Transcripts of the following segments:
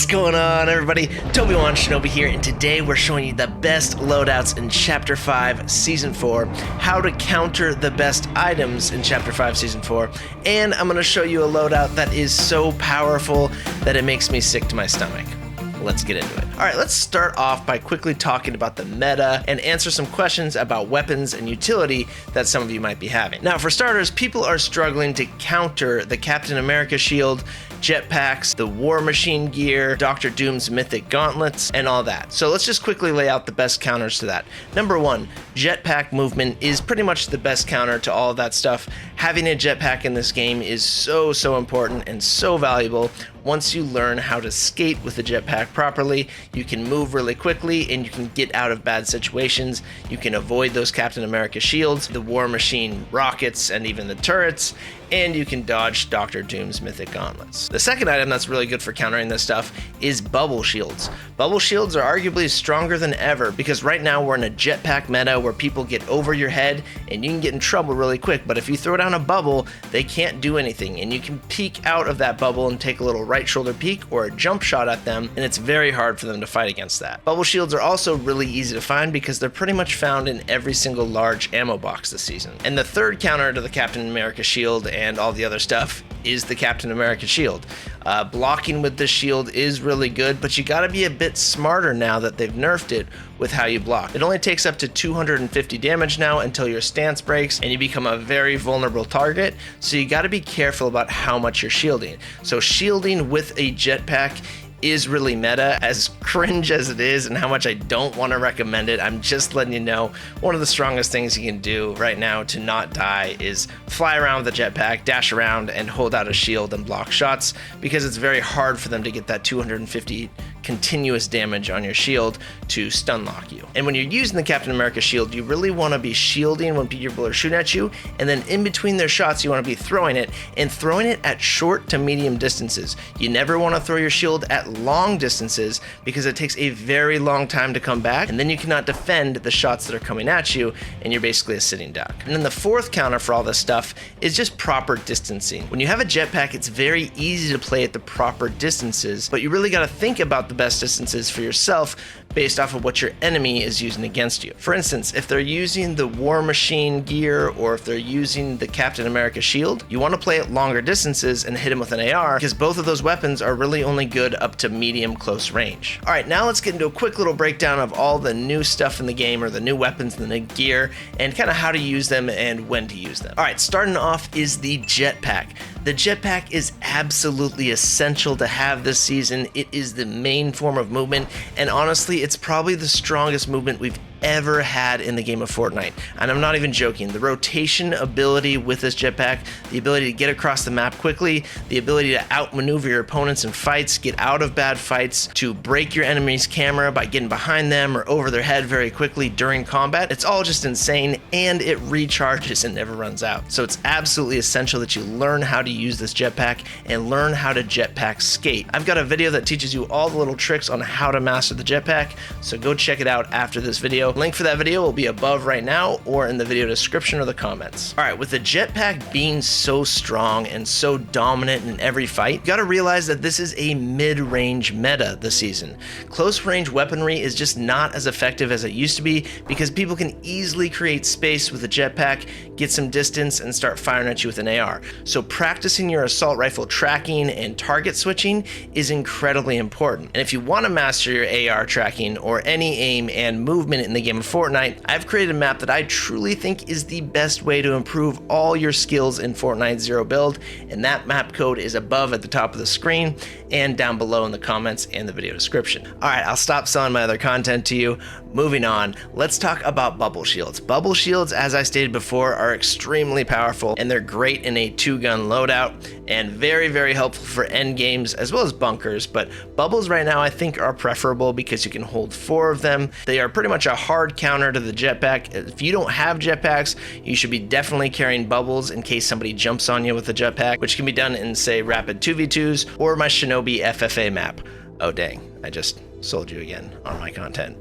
What's going on, everybody? Toby1 Shinobi here, and today we're showing you the best loadouts in Chapter 5 Season 4, how to counter the best items in Chapter 5 Season 4, and I'm going to show you a loadout that is so powerful that it makes me sick to my stomach. Let's get into it. Alright, let's start off by quickly talking about the meta and answer some questions about weapons and utility that some of you might be having. Now, for starters, people are struggling to counter the Captain America shield, jetpacks, the War Machine gear, Dr. Doom's mythic gauntlets, and all that. So let's just quickly lay out the best counters to that. Number one, jetpack movement is pretty much the best counter to all of that stuff. Having a jetpack in this game is so important and so valuable. Once you learn how to skate with the jetpack properly, you can move really quickly and you can get out of bad situations. You can avoid those Captain America shields, the War Machine rockets, and even the turrets, and you can dodge Dr. Doom's mythic gauntlets. The second item that's really good for countering this stuff is bubble shields. Bubble shields are arguably stronger than ever because right now we're in a jetpack meta where people get over your head and you can get in trouble really quick, but if you throw down a bubble, they can't do anything, and you can peek out of that bubble and take a little right shoulder peek or a jump shot at them, and it's very hard for them to fight against that. Bubble shields are also really easy to find because they're pretty much found in every single large ammo box this season. And the third counter to the Captain America shield and all the other stuff is the Captain America shield. Blocking with this shield is really good, but you gotta be a bit smarter now that they've nerfed it with how you block. It only takes up to 250 damage now until your stance breaks and you become a very vulnerable target, so you gotta be careful about how much you're shielding. So shielding with a jetpack is really meta, as cringe as it is and how much I don't want to recommend it. I'm just letting you know, one of the strongest things you can do right now to not die is fly around with a jetpack, dash around, and hold out a shield and block shots, because it's very hard for them to get that 250 continuous damage on your shield to stun lock you. And when you're using the Captain America shield, you really want to be shielding when people are shooting at you, and then in between their shots you want to be throwing it, and throwing it at short to medium distances. You never want to throw your shield at long distances because it takes a very long time to come back, and then you cannot defend the shots that are coming at you, and you're basically a sitting duck. And then the fourth counter for all this stuff is just proper distancing. When you have a jetpack, it's very easy to play at the proper distances, but you really got to think about the best distances for yourself based off of what your enemy is using against you. For instance, if they're using the War Machine gear or if they're using the Captain America shield, you want to play at longer distances and hit them with an AR, because both of those weapons are really only good up to medium close range. Alright, now let's get into a quick little breakdown of all the new stuff in the game, or the new weapons and the new gear, and kind of how to use them and when to use them. Alright, starting off is the jetpack. The jetpack is absolutely essential to have this season. It is the main form of movement, and honestly, it's probably the strongest movement we've ever had in the game of Fortnite. And I'm not even joking. The rotation ability with this jetpack, the ability to get across the map quickly, the ability to outmaneuver your opponents in fights, get out of bad fights, to break your enemy's camera by getting behind them or over their head very quickly during combat. It's all just insane, and it recharges and never runs out. So it's absolutely essential that you learn how to use this jetpack and learn how to jetpack skate. I've got a video that teaches you all the little tricks on how to master the jetpack, so go check it out after this video. Link for that video will be above right now or in the video description or the comments. Alright, with the jetpack being so strong and so dominant in every fight, you gotta realize that this is a mid-range meta this season. Close range weaponry is just not as effective as it used to be because people can easily create space with a jetpack, get some distance, and start firing at you with an AR. So practicing your assault rifle tracking and target switching is incredibly important. And if you want to master your AR tracking or any aim and movement in the game of Fortnite, I've created a map that I truly think is the best way to improve all your skills in Fortnite Zero Build, and that map code is above at the top of the screen and down below in the comments and the video description. Alright, I'll stop selling my other content to you. Moving on, let's talk about bubble shields. Bubble shields, as I stated before, are extremely powerful, and they're great in a two-gun loadout, and very helpful for end games as well as bunkers, but bubbles right now I think are preferable because you can hold 4 of them. They are pretty much a hard counter to the jetpack. If you don't have jetpacks, you should be definitely carrying bubbles in case somebody jumps on you with a jetpack, which can be done in, say, rapid 2v2s or my Shinobi FFA map. Oh dang, I just sold you again on my content.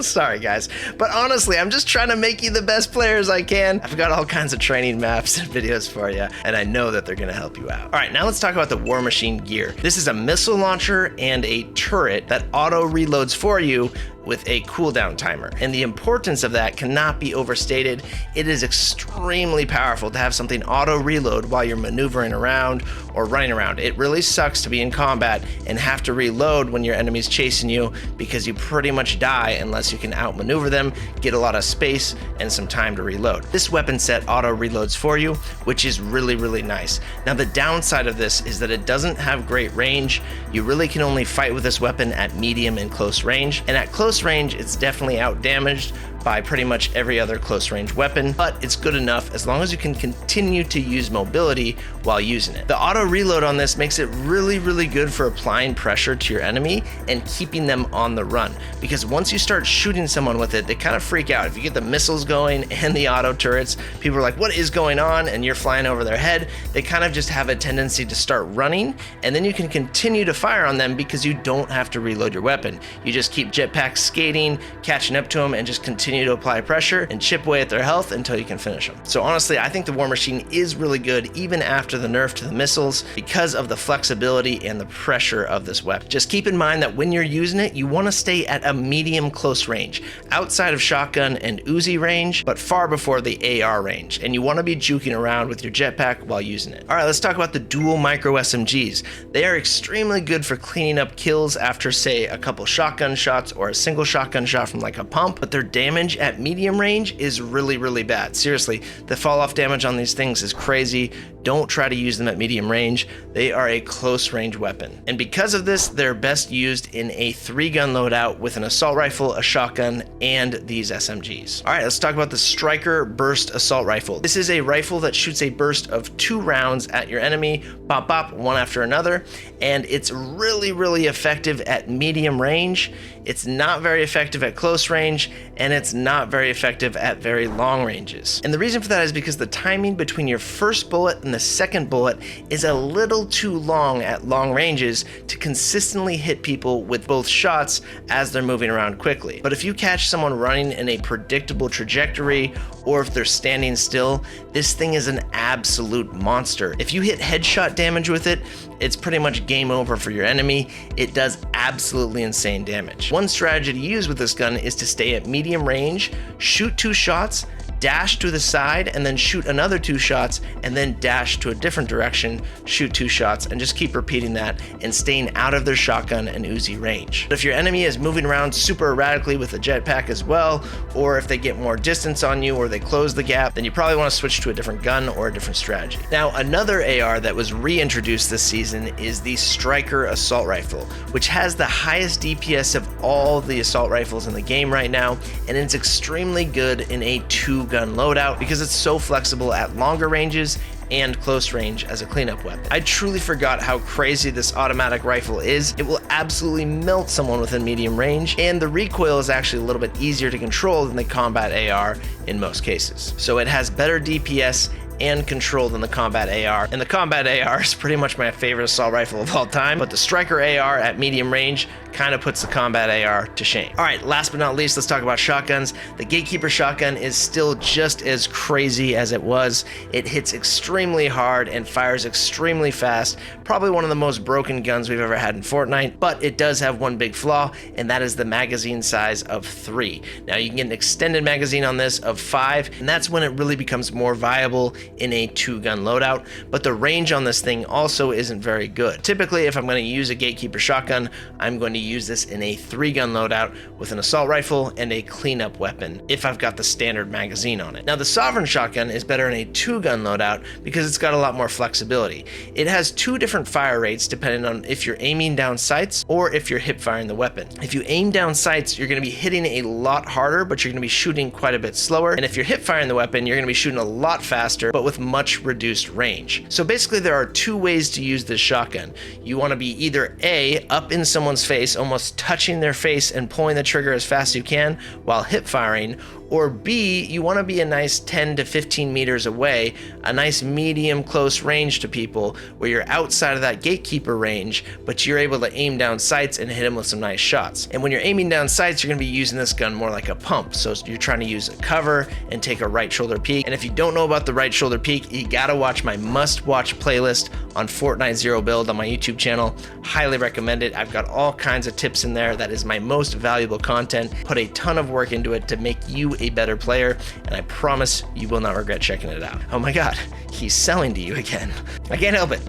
Sorry guys, but honestly, I'm just trying to make you the best players I can. I've got all kinds of training maps and videos for you, and I know that they're gonna help you out. All right, now let's talk about the War Machine gear. This is a missile launcher and a turret that auto reloads for you with a cooldown timer. And the importance of that cannot be overstated. It is extremely powerful to have something auto reload while you're maneuvering around or running around. It really sucks to be in combat and have to reload when your enemy's chasing you, because you pretty much die unless you can outmaneuver them, get a lot of space and some time to reload. This weapon set auto reloads for you, which is really, really nice. Now the downside of this is that it doesn't have great range. You really can only fight with this weapon at medium and close range, and at close range it's definitely out damaged by pretty much every other close range weapon, but it's good enough as long as you can continue to use mobility while using it. The auto reload on this makes it really, really good for applying pressure to your enemy and keeping them on the run, because once you start shooting someone with it, they kind of freak out. If you get the missiles going and the auto turrets, people are like, what is going on? And you're flying over their head. They kind of just have a tendency to start running, and then you can continue to fire on them because you don't have to reload your weapon. You just keep jetpack skating, catching up to them, and just continue to apply pressure and chip away at their health until you can finish them. So honestly, I think the War Machine is really good even after the nerf to the missiles because of the flexibility and the pressure of this weapon. Just keep in mind that when you're using it, you want to stay at a medium close range, outside of shotgun and Uzi range, but far before the AR range, and you want to be juking around with your jetpack while using it. All right, let's talk about the dual micro SMGs. They are extremely good for cleaning up kills after, say, a couple shotgun shots or a single shotgun shot from like a pump, but their damage at medium range is really, really bad. Seriously, the fall off damage on these things is crazy. Don't try to use them at medium range. They are a close range weapon. And because of this, they're best used in a 3-gun loadout with an assault rifle, a shotgun, and these SMGs. All right, let's talk about the Striker Burst Assault Rifle. This is a rifle that shoots a burst of 2 rounds at your enemy, pop, pop, one after another, and it's really, really effective at medium range. It's not very effective at close range, and it's not very effective at very long ranges. And the reason for that is because the timing between your first bullet and the second bullet is a little too long at long ranges to consistently hit people with both shots as they're moving around quickly. But if you catch someone running in a predictable trajectory, or if they're standing still, this thing is an absolute monster. If you hit headshot damage with it, it's pretty much game over for your enemy. It does absolutely insane damage. One strategy to use with this gun is to stay at medium range, shoot 2 shots, dash to the side, and then shoot another 2 shots, and then dash to a different direction, shoot 2 shots, and just keep repeating that and staying out of their shotgun and Uzi range. But if your enemy is moving around super erratically with a jetpack as well, or if they get more distance on you or they close the gap, then you probably want to switch to a different gun or a different strategy. Now, another AR that was reintroduced this season is the Striker Assault Rifle, which has the highest DPS of all the assault rifles in the game right now, and it's extremely good in a 2-gun loadout because it's so flexible at longer ranges and close range as a cleanup weapon. I truly forgot how crazy this automatic rifle is. It will absolutely melt someone within medium range, and the recoil is actually a little bit easier to control than the combat AR in most cases. So it has better DPS and control than the combat AR, and the combat AR is pretty much my favorite assault rifle of all time, but the Striker AR at medium range kind of puts the combat AR to shame. All right, last but not least, let's talk about shotguns. The Gatekeeper shotgun is still just as crazy as it was. It hits extremely hard and fires extremely fast, probably one of the most broken guns we've ever had in Fortnite, but it does have one big flaw, and that is the magazine size of 3. Now you can get an extended magazine on this of 5, and that's when it really becomes more viable in a 2-gun loadout, but the range on this thing also isn't very good. Typically, if I'm going to use a Gatekeeper shotgun, I'm going to use this in a 3-gun loadout with an assault rifle and a cleanup weapon if I've got the standard magazine on it. Now the Sovereign shotgun is better in a 2-gun loadout because it's got a lot more flexibility. It has 2 different fire rates depending on if you're aiming down sights or if you're hip firing the weapon. If you aim down sights, you're going to be hitting a lot harder, but you're going to be shooting quite a bit slower. And if you're hip firing the weapon, you're going to be shooting a lot faster, but with much reduced range. So basically there are 2 ways to use this shotgun. You want to be either A, up in someone's face, almost touching their face and pulling the trigger as fast as you can while hip firing, or B, you want to be a nice 10 to 15 meters away, a nice medium close range to people where you're outside of that gatekeeper range, but you're able to aim down sights and hit them with some nice shots. And when you're aiming down sights, you're going to be using this gun more like a pump. So you're trying to use a cover and take a right shoulder peek. And if you don't know about the right shoulder peek, you gotta watch my must-watch playlist on Fortnite Zero Build on my YouTube channel. Highly recommend it. I've got all kinds of tips in there. That is my most valuable content. Put a ton of work into it to make you a better player, and I promise you will not regret checking it out. Oh my God, he's selling to you again. I can't help it.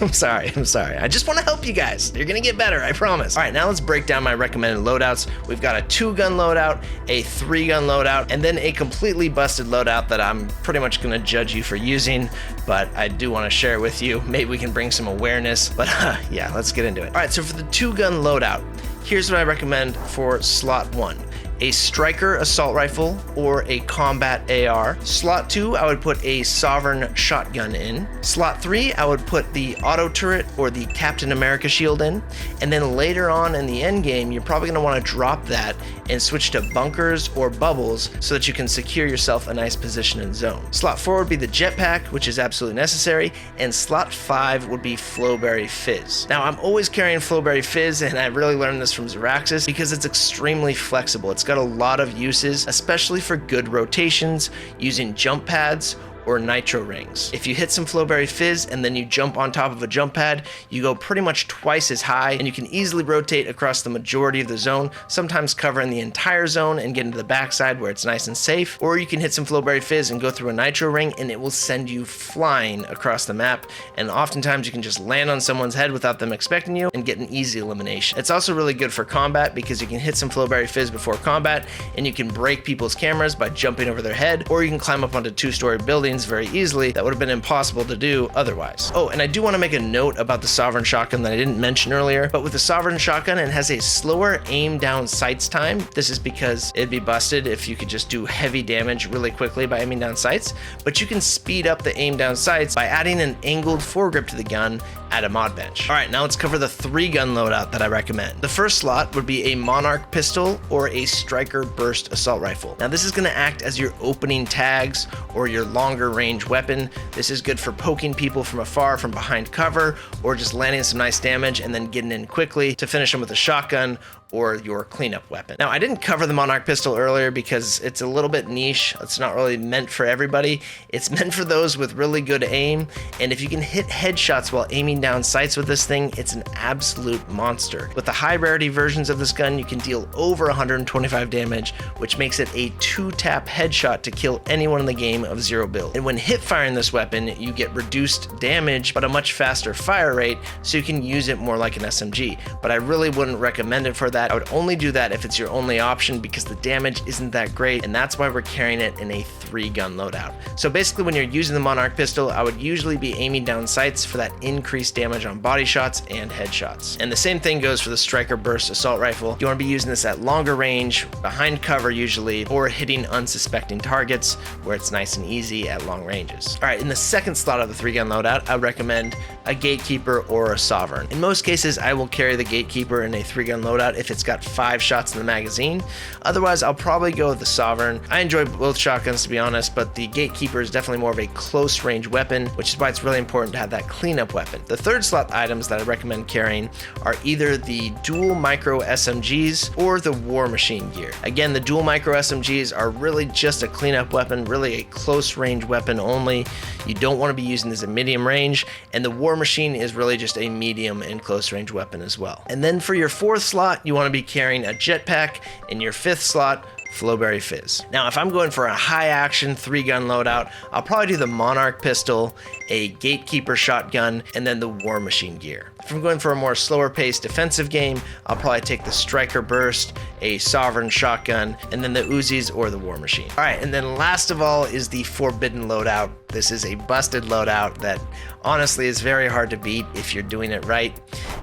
I'm sorry. I just want to help you guys. You're gonna get better, I promise. All right, now let's break down my recommended loadouts. We've got a 2-gun loadout, a 3-gun loadout, and then a completely busted loadout that I'm pretty much gonna judge you for using, but I do want to share it with you. Maybe we can bring some awareness, but yeah, let's get into it. All right, so for the 2-gun loadout, here's what I recommend for slot 1. A striker assault rifle or a combat AR. Slot 2, I would put a sovereign shotgun in. Slot 3, I would put the auto turret or the Captain America shield in. And then later on in the end game, you're probably gonna wanna drop that and switch to bunkers or bubbles so that you can secure yourself a nice position in zone. Slot 4 would be the jetpack, which is absolutely necessary. And slot 5 would be Flowberry Fizz. Now, I'm always carrying Flowberry Fizz, and I really learned this from Zeraxis because it's extremely flexible. It's got a lot of uses, especially for good rotations using jump pads or nitro rings. If you hit some Flowberry Fizz and then you jump on top of a jump pad, you go pretty much twice as high, and you can easily rotate across the majority of the zone, sometimes covering the entire zone and get into the backside where it's nice and safe. Or you can hit some Flowberry Fizz and go through a nitro ring, and it will send you flying across the map, and oftentimes you can just land on someone's head without them expecting you and get an easy elimination. It's also really good for combat because you can hit some Flowberry Fizz before combat, and you can break people's cameras by jumping over their head, or you can climb up onto 2-story buildings very easily that would have been impossible to do otherwise. Oh, and I do want to make a note about the Sovereign Shotgun that I didn't mention earlier, but with the Sovereign Shotgun, it has a slower aim down sights time. This is because it'd be busted if you could just do heavy damage really quickly by aiming down sights, but you can speed up the aim down sights by adding an angled foregrip to the gun at a mod bench. All right, now let's cover the 3-gun loadout that I recommend. The first slot would be a Monarch pistol or a Striker burst assault rifle. Now this is gonna act as your opening tags or your longer range weapon. This is good for poking people from afar from behind cover, or just landing some nice damage and then getting in quickly to finish them with a shotgun or your cleanup weapon. Now, I didn't cover the Monarch pistol earlier because it's a little bit niche. It's not really meant for everybody. It's meant for those with really good aim, and if you can hit headshots while aiming down sights with this thing, it's an absolute monster. With the high rarity versions of this gun, you can deal over 125 damage, which makes it a 2-tap headshot to kill anyone in the game of Zero Build. And when hip firing this weapon, you get reduced damage, but a much faster fire rate, so you can use it more like an SMG. But I really wouldn't recommend it for that. I would only do that if it's your only option because the damage isn't that great, and that's why we're carrying it in a 3-gun loadout. So basically, when you're using the Monarch pistol, I would usually be aiming down sights for that increased damage on body shots and headshots. And the same thing goes for the Striker burst assault rifle. You want to be using this at longer range, behind cover usually, or hitting unsuspecting targets where it's nice and easy at long ranges. All right, in the second slot of the 3-gun loadout, I would recommend a Gatekeeper or a Sovereign. In most cases, I will carry the Gatekeeper in a 3-gun loadout if it's got 5 shots in the magazine. Otherwise, I'll probably go with the Sovereign. I enjoy both shotguns, to be honest, but the Gatekeeper is definitely more of a close range weapon, which is why it's really important to have that cleanup weapon. The third slot items that I recommend carrying are either the dual micro SMGs or the War Machine gear. Again, the dual micro SMGs are really just a cleanup weapon, really a close range weapon only. You don't want to be using this at medium range, and the War Machine is really just a medium and close range weapon as well. And then for your 4th slot, you want to be carrying a jetpack, and your 5th slot, Flowberry Fizz. Now, if I'm going for a high action 3-gun loadout, I'll probably do the Monarch pistol, a Gatekeeper shotgun, and then the War Machine gear. If I'm going for a more slower paced defensive game, I'll probably take the Striker burst, a Sovereign shotgun, and then the Uzis or the War Machine. All right, and then last of all is the Forbidden loadout. This is a busted loadout that honestly is very hard to beat if you're doing it right,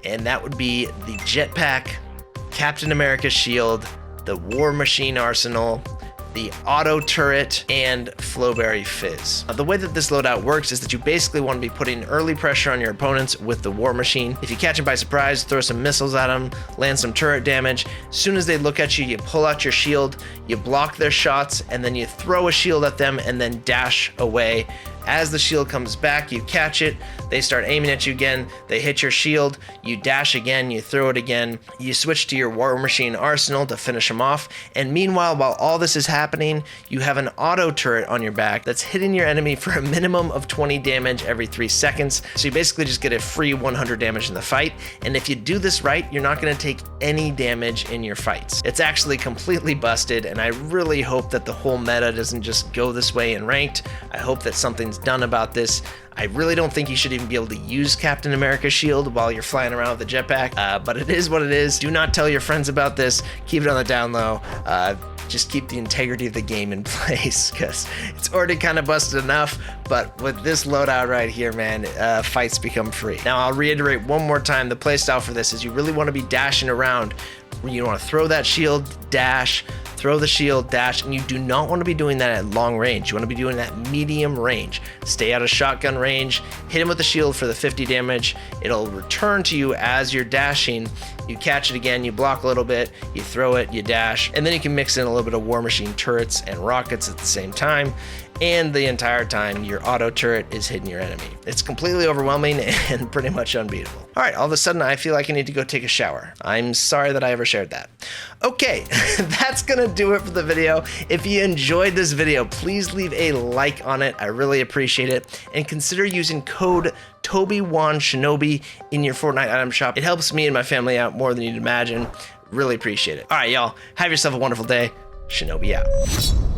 and that would be the jetpack, Captain America shield, the War Machine arsenal, the auto turret, and Flowberry Fizz. The way that this loadout works is that you basically want to be putting early pressure on your opponents with the War Machine. If you catch them by surprise, throw some missiles at them, land some turret damage. As soon as they look at you, you pull out your shield, you block their shots, and then you throw a shield at them and then dash away. As the shield comes back, you catch it, they start aiming at you again, they hit your shield, you dash again, you throw it again, you switch to your War Machine arsenal to finish them off, and meanwhile, while all this is happening, you have an auto turret on your back that's hitting your enemy for a minimum of 20 damage every 3 seconds, so you basically just get a free 100 damage in the fight, and if you do this right, you're not going to take any damage in your fights. It's actually completely busted, and I really hope that the whole meta doesn't just go this way in ranked. I hope that something's done about this. I really don't think you should even be able to use Captain America's shield while you're flying around with the jetpack, but it is what it is. Do not tell your friends about this. Keep it on the down low. Just keep the integrity of the game in place, because it's already kind of busted enough, but with this loadout right here, man, fights become free. Now, I'll reiterate one more time, the playstyle for this is you really want to be dashing around. You want to throw that shield, dash, throw the shield, dash, and you do not want to be doing that at long range. You want to be doing that medium range. Stay out of shotgun range, hit him with the shield for the 50 damage. It'll return to you as you're dashing. You catch it again, you block a little bit, you throw it, you dash, and then you can mix in a little bit of War Machine turrets and rockets at the same time. And the entire time, your auto turret is hitting your enemy. It's completely overwhelming and pretty much unbeatable. All right, all of a sudden, I feel like I need to go take a shower. I'm sorry that I ever shared that. Okay, that's gonna do it for the video. If you enjoyed this video, please leave a like on it. I really appreciate it. And consider using code TobyWanShinobi in your Fortnite item shop. It helps me and my family out more than you'd imagine. Really appreciate it. All right, y'all, have yourself a wonderful day. Shinobi out.